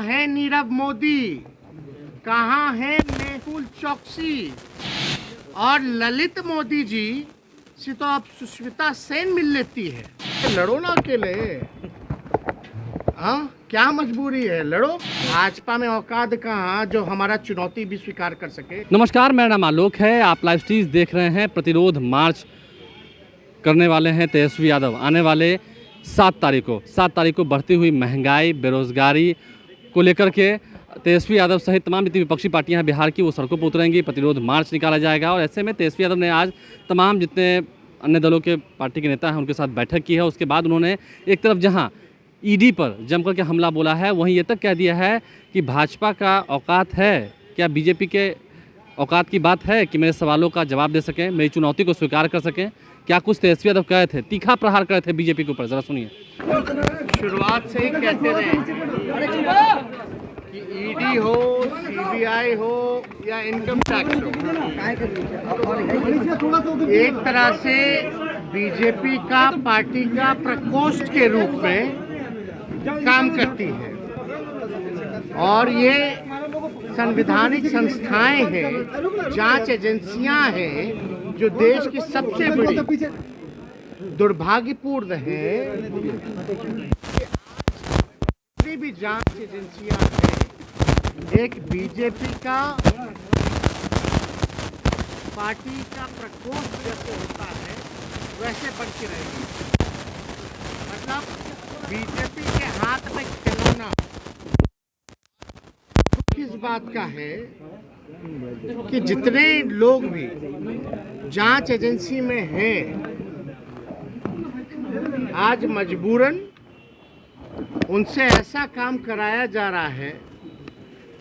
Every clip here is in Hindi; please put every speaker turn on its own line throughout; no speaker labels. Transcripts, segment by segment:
है नीरव मोदी, कहाँ है मेहुल चौकसी और ललित मोदी जी से तो अब सुष्मिता सेन मिल लेती है। लड़ो ना अकेले, हाँ क्या मजबूरी है, लड़ो। भाजपा में औकात कहाँ जो हमारा चुनौती भी स्वीकार कर सके।
नमस्कार, मेरा नाम आलोक है। आप लाइव स्ट्रीज देख रहे हैं। प्रतिरोध मार्च करने वाले हैं तेजस्वी यादव आने वाले 7 तारीख को बढ़ती हुई महंगाई, बेरोजगारी को लेकर के तेजस्वी यादव सहित तमाम जितनी विपक्षी पार्टियां हैं बिहार की, वो सड़कों पर उतरेंगी। प्रतिरोध मार्च निकाला जाएगा और ऐसे में तेजस्वी यादव ने आज तमाम जितने अन्य दलों के पार्टी के नेता हैं उनके साथ बैठक की है। उसके बाद उन्होंने एक तरफ जहां ईडी पर जमकर के हमला बोला है, वहीं ये तक कह दिया है कि भाजपा का औकात है, क्या बीजेपी के औकात की बात है कि मेरे सवालों का जवाब दे सकें, मेरी चुनौती को स्वीकार कर सकें। क्या कुछ तेजस्वी यादव कहे थे, तीखा प्रहार करे थे बीजेपी के ऊपर, जरा सुनिए।
शुरुआत से ही कहते रहे कि ईडी हो, सीबीआई हो या इनकम टैक्स हो, एक तरह से बीजेपी का पार्टी का प्रकोष्ठ के रूप में काम करती है और ये संवैधानिक संस्थाएं हैं, जांच एजेंसियां हैं जो देश की सबसे बड़ी। दुर्भाग्यपूर्ण है जितनी भी जांच एजेंसियां हैं, एक बीजेपी का पार्टी का प्रकोष्ठ जैसे होता है वैसे बन के रहेगी। मतलब बीजेपी के हाथ में खिलौना। किस बात का है कि जितने लोग भी जांच एजेंसी में हैं आज मजबूरन उनसे ऐसा काम कराया जा रहा है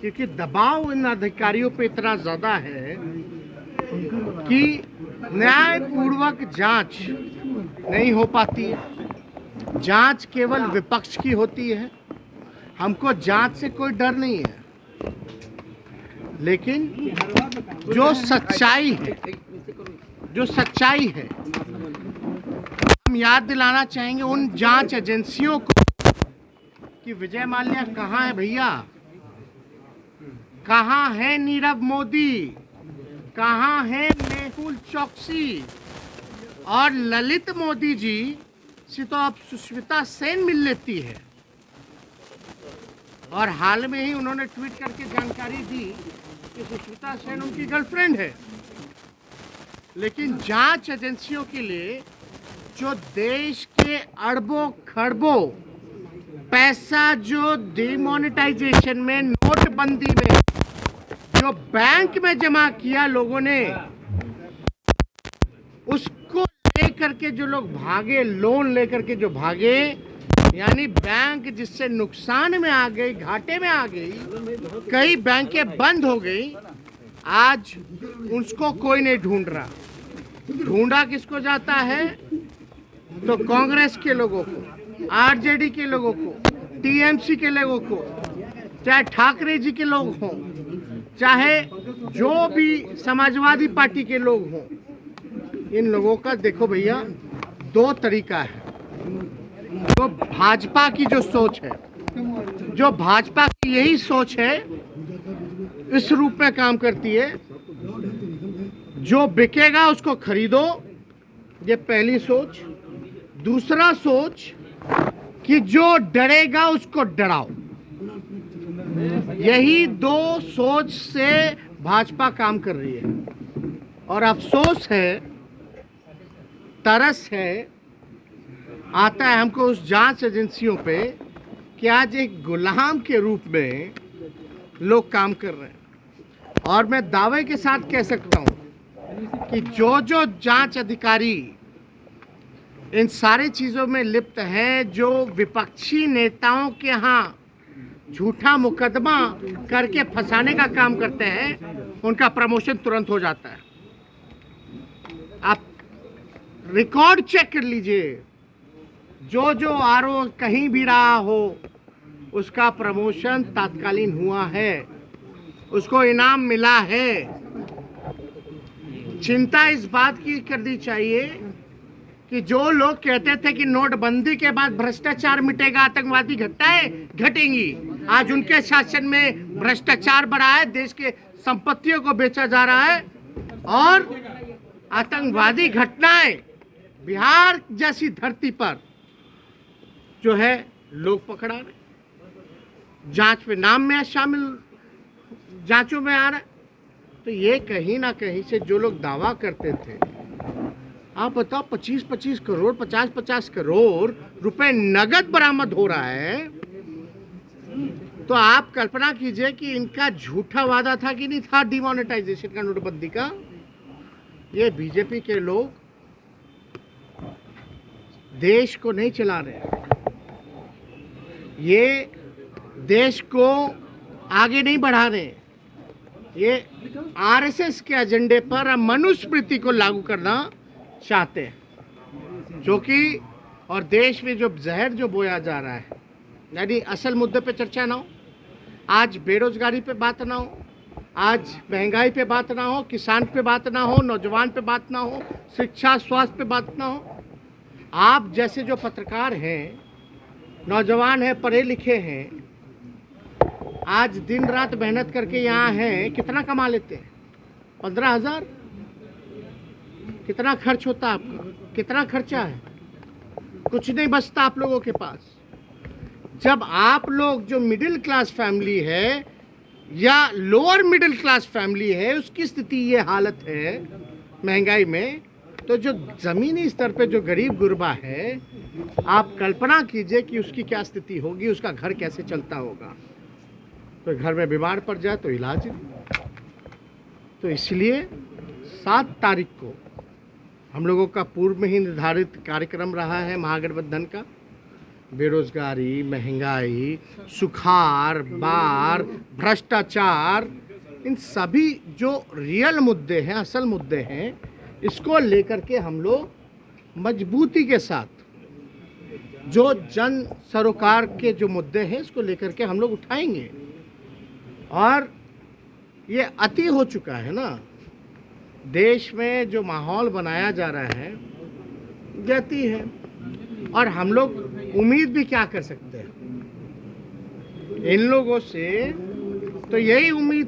क्योंकि दबाव इन अधिकारियों पे इतना ज़्यादा है कि न्यायपूर्वक जांच नहीं हो पाती है। जांच केवल विपक्ष की होती है। हमको जांच से कोई डर नहीं है, लेकिन जो सच्चाई है हम याद दिलाना चाहेंगे उन जांच एजेंसियों को कि विजय माल्या कहाँ है भैया, कहाँ है नीरव मोदी, कहाँ है मेहुल चौकसी और ललित मोदी जी से तो अब सुष्मिता सेन मिल लेती है। और हाल में ही उन्होंने ट्वीट करके जानकारी दी कि सुष्मिता सेन उनकी गर्लफ्रेंड है। लेकिन जांच एजेंसियों के लिए जो देश के अरबों खरबों पैसा जो डिमोनेटाइजेशन में, नोटबंदी में जो बैंक में जमा किया लोगों ने, उसको लेकर के जो लोग भागे, लोन लेकर के जो भागे, यानी बैंक जिससे नुकसान में आ गई, घाटे में आ गई, कई बैंकें बंद हो गई। आज उसको कोई नहीं ढूंढ रहा। ढूंढा किसको जाता है तो कांग्रेस के लोगों को, आरजेडी के लोगों को, टीएमसी के लोगों को, चाहे ठाकरे जी के लोग हों, चाहे जो भी समाजवादी पार्टी के लोग हों, इन लोगों का देखो भैया दो तरीका है। जो भाजपा की जो सोच है, जो भाजपा की यही सोच है, इस रूप में काम करती है। जो बिकेगा उसको खरीदो, ये पहली सोच। दूसरा सोच कि जो डरेगा उसको डराओ। यही दो सोच से भाजपा काम कर रही है और अफसोस है, तरस है, आता है हमको उस जांच एजेंसियों पे कि आज एक गुलाम के रूप में लोग काम कर रहे हैं। और मैं दावे के साथ कह सकता हूं कि जो जो जांच अधिकारी इन सारी चीज़ों में लिप्त हैं, जो विपक्षी नेताओं के यहाँ झूठा मुकदमा करके फंसाने का काम करते हैं, उनका प्रमोशन तुरंत हो जाता है। आप रिकॉर्ड चेक कर लीजिए, जो जो आरोप कहीं भी रहा हो उसका प्रमोशन तात्कालीन हुआ है, उसको इनाम मिला है। चिंता इस बात की करनी चाहिए कि जो लोग कहते थे कि नोटबंदी के बाद भ्रष्टाचार मिटेगा, आतंकवादी घटनाएं घटेंगी, आज उनके शासन में भ्रष्टाचार बढ़ा है, देश के संपत्तियों को बेचा जा रहा है और आतंकवादी घटनाएं बिहार जैसी धरती पर जो है लोग पकड़ा रहे, जांच में नाम में शामिल, जांचों में आ रहा है। तो ये कहीं ना कहीं से जो लोग दावा करते थे, आप बताओ 25-25 करोड़ 50-50 करोड़ रुपए नगद बरामद हो रहा है, तो आप कल्पना कीजिए कि इनका झूठा वादा था कि नहीं था डिमोनेटाइजेशन का, नोटबंदी का। ये बीजेपी के लोग देश को नहीं चला रहे, ये देश को आगे नहीं बढ़ा रहे, ये आरएसएस के एजेंडे पर मनुस्मृति को लागू करना चाहते हैं, जो कि और देश में जो जहर जो बोया जा रहा है, यानी असल मुद्दे पे चर्चा ना हो, आज बेरोजगारी पे बात ना हो, आज महंगाई पे बात ना हो, किसान पे बात ना हो, नौजवान पे बात ना हो, शिक्षा स्वास्थ्य पे बात ना हो। आप जैसे जो पत्रकार हैं, नौजवान हैं, पढ़े लिखे हैं, आज दिन रात मेहनत करके यहाँ हैं, कितना कमा लेते हैं? 15,000। कितना खर्च होता है आपका? कितना खर्चा है? कुछ नहीं बचता आप लोगों के पास। जब आप लोग जो मिडिल क्लास फैमिली है या लोअर मिडिल क्लास फैमिली है, उसकी स्थिति ये हालत है महंगाई में, तो जो ज़मीनी स्तर पे जो गरीब गुरबा है, आप कल्पना कीजिए कि उसकी क्या स्थिति होगी, उसका घर कैसे चलता होगा। तो घर में बीमार पड़ जाए तो इलाज नहीं। तो इसलिए 7 तारीख को हम लोगों का पूर्व में ही निर्धारित कार्यक्रम रहा है महागठबंधन का। बेरोजगारी, महंगाई, सुखाड़, बाढ़, भ्रष्टाचार, इन सभी जो रियल मुद्दे हैं, असल मुद्दे हैं, इसको लेकर के हम लोग मजबूती के साथ जो जन सरोकार के जो मुद्दे हैं, इसको लेकर के हम लोग उठाएंगे। और ये अति हो चुका है ना, देश में जो माहौल बनाया जा रहा है जाती है, और हम लोग उम्मीद भी क्या कर सकते हैं इन लोगों से? तो यही उम्मीद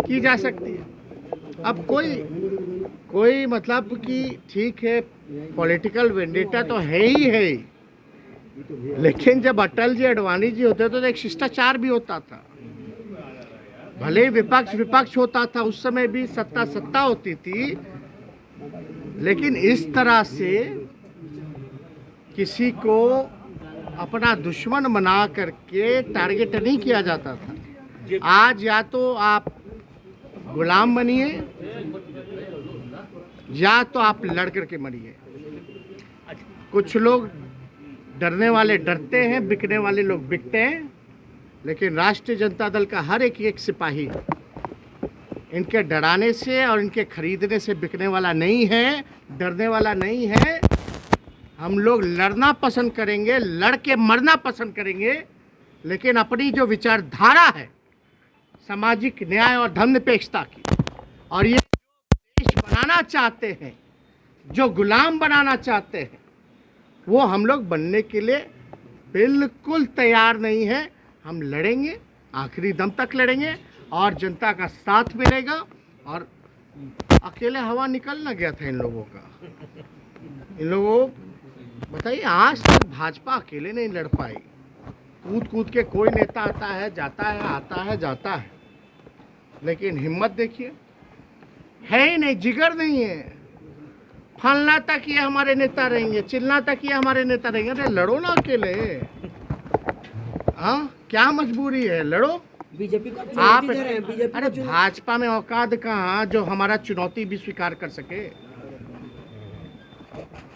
की जा सकती है। अब कोई मतलब कि ठीक है, पॉलिटिकल वेंडेटा तो है ही, लेकिन जब अटल जी अडवाणी जी होते तो एक शिष्टाचार भी होता था। भले विपक्ष होता था, उस समय भी सत्ता होती थी, लेकिन इस तरह से किसी को अपना दुश्मन बना करके टारगेट नहीं किया जाता था। आज या तो आप गुलाम बनिए या तो आप लड़ करके मरिए। कुछ लोग डरने वाले डरते हैं, बिकने वाले लोग बिकते हैं, लेकिन राष्ट्रीय जनता दल का हर एक सिपाही इनके डराने से और इनके खरीदने से बिकने वाला नहीं है, डरने वाला नहीं है। हम लोग लड़ना पसंद करेंगे, लड़ के मरना पसंद करेंगे, लेकिन अपनी जो विचारधारा है सामाजिक न्याय और धर्मनिरपेक्षता की, और ये देश बनाना चाहते हैं, जो गुलाम बनाना चाहते हैं, वो हम लोग बनने के लिए बिल्कुल तैयार नहीं है। हम लड़ेंगे, आखिरी दम तक लड़ेंगे, और जनता का साथ मिलेगा। और अकेले हवा निकल ना गया था इन लोगों का। इन लोगों बताइए, आज तक भाजपा अकेले नहीं लड़ पाई। कूद के कोई नेता आता है, जाता है, आता है, जाता है, लेकिन हिम्मत देखिए, है ही नहीं, जिगर नहीं है। फलना तक ये हमारे नेता रहेंगे, चिल्ला तक ये हमारे नेता रहेंगे। अरे लड़ो ना अकेले, हाँ क्या मजबूरी है, लड़ो।
बीजेपी को
आप
चुनौती दे रहे हैं, बीजेपी
अरे
को
भाजपा में औकात कहाँ जो हमारा चुनौती भी स्वीकार कर सके?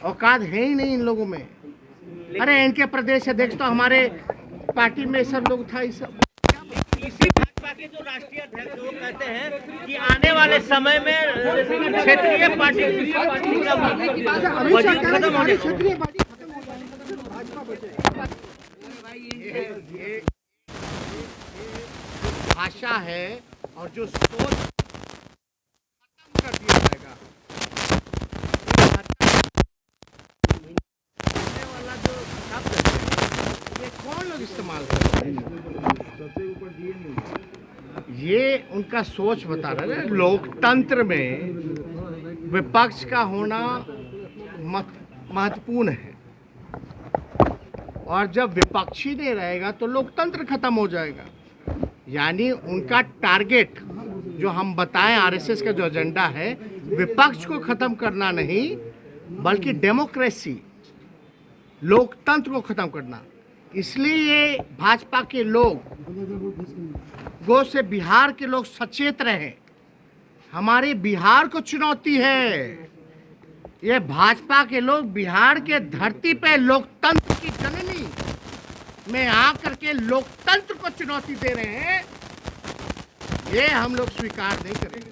औकात है ही नहीं इन लोगों में। अरे इनके प्रदेश अध्यक्ष तो हमारे पार्टी में सब लोग था। सब इसी भाजपा के जो राष्ट्रीय अध्यक्ष वो कहते हैं कि आने वाले समय में क्षेत्रीय पार्टी खत्म होने ये भाषा है और जो सोच खत्म कर दिया जाएगा। वाला जो शब्द है, ये कौन लोग इस्तेमाल करते हैं? ये उनका सोच बता रहा है। लोकतंत्र में विपक्ष का होना महत्वपूर्ण है, और जब विपक्षी नहीं रहेगा तो लोकतंत्र खत्म हो जाएगा। यानी उनका टारगेट जो हम बताएं, आरएसएस का जो एजेंडा है, विपक्ष को खत्म करना नहीं बल्कि डेमोक्रेसी, लोकतंत्र को खत्म करना। इसलिए ये भाजपा के लोगों से बिहार के लोग सचेत रहे। हमारे बिहार को चुनौती है। ये भाजपा के लोग बिहार के धरती पे लोकतंत्र की जननी में आकर के लोकतंत्र को चुनौती दे रहे हैं। ये हम लोग स्वीकार नहीं करेंगे।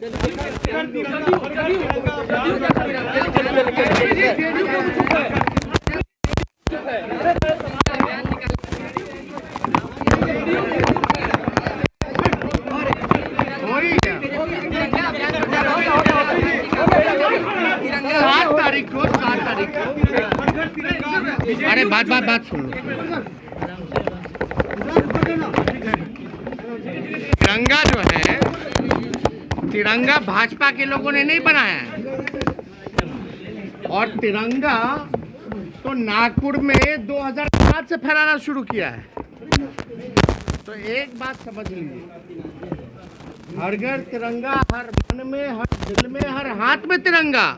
सात तारीख को अरे बात सुन लो। तिरंगा जो है, तिरंगा भाजपा के लोगों ने नहीं बनाया है। और तिरंगा तो नागपुर में 2007 से फहराना शुरू किया है। तो एक बात समझ लीजिए, हर घर तिरंगा, हर मन में, हर दिल में, हर हाथ में तिरंगा।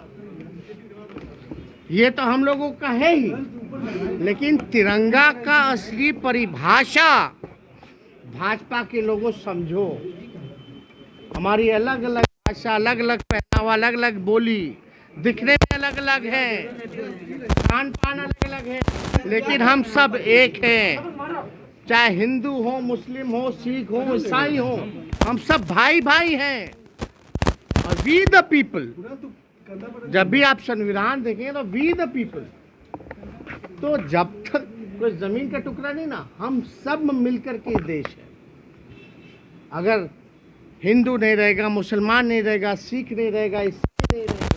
ये तो हम लोगों का है ही, लेकिन तिरंगा का असली परिभाषा भाजपा के लोगों समझो। हमारी अलग अलग भाषा, अलग अलग पहनावा, अलग अलग बोली, दिखने में अलग अलग है, खान पान अलग अलग है, लेकिन हम सब एक हैं। चाहे हिंदू हो, मुस्लिम हो, सिख हो, ईसाई हो, हम सब भाई भाई हैं। और वी द पीपल, जब भी आप संविधान देखेंगे तो वी द पीपल। तो जब तक कोई जमीन का टुकड़ा नहीं ना, हम सब मिलकर के देश है। अगर हिंदू नहीं रहेगा, मुसलमान नहीं रहेगा, सिख नहीं रहेगा, ईसाई नहीं रहेगा,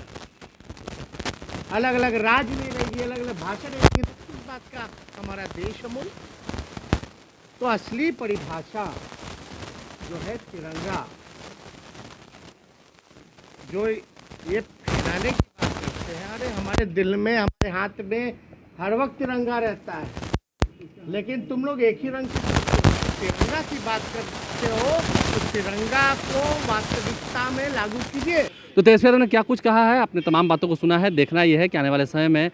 अलग अलग राज्य नहीं रहेगी, अलग अलग भाषा नहीं रहेगी, तो किस बात का हमारा देश अमूल? तो असली परिभाषा जो है तिरंगा, जो ये फहराने की बात करते हैं, अरे हमारे दिल में, हमारे हाथ में हर वक्त तिरंगा रहता है, लेकिन तुम लोग एक ही रंग की तिरंगा की बात करते हो, तो तिरंगा को वास्तविकता में लागू कीजिए।
तो तेजस्वी यादव ने क्या कुछ कहा है, अपने तमाम बातों को सुना है। देखना यह है कि आने वाले समय में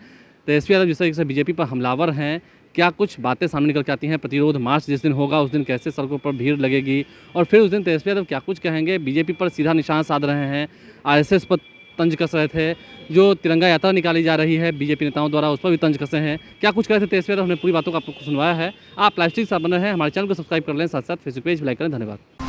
तेजस्वी यादव जिस तरीके से बीजेपी पर हमलावर हैं, क्या कुछ बातें सामने निकल के आती हैं। प्रतिरोध मार्च जिस दिन होगा उस दिन कैसे सड़कों पर भीड़ लगेगी, और फिर उस दिन तेजस्वी यादव क्या कुछ कहेंगे। बीजेपी पर सीधा निशान साध रहे हैं, आरएसएस पर तंज कस रहे थे, जो तिरंगा यात्रा निकाली जा रही है बीजेपी नेताओं द्वारा उस पर भी तंज कसे हैं। क्या कुछ कहे थे तेजस्वी यादव, हमने पूरी बातों को आपको सुनवाया है। आप प्लास्टिक साथ बने हैं, हमारे चैनल को सब्सक्राइब कर लें, साथ साथ फेसबुक पेज भी लाइक करें। धन्यवाद।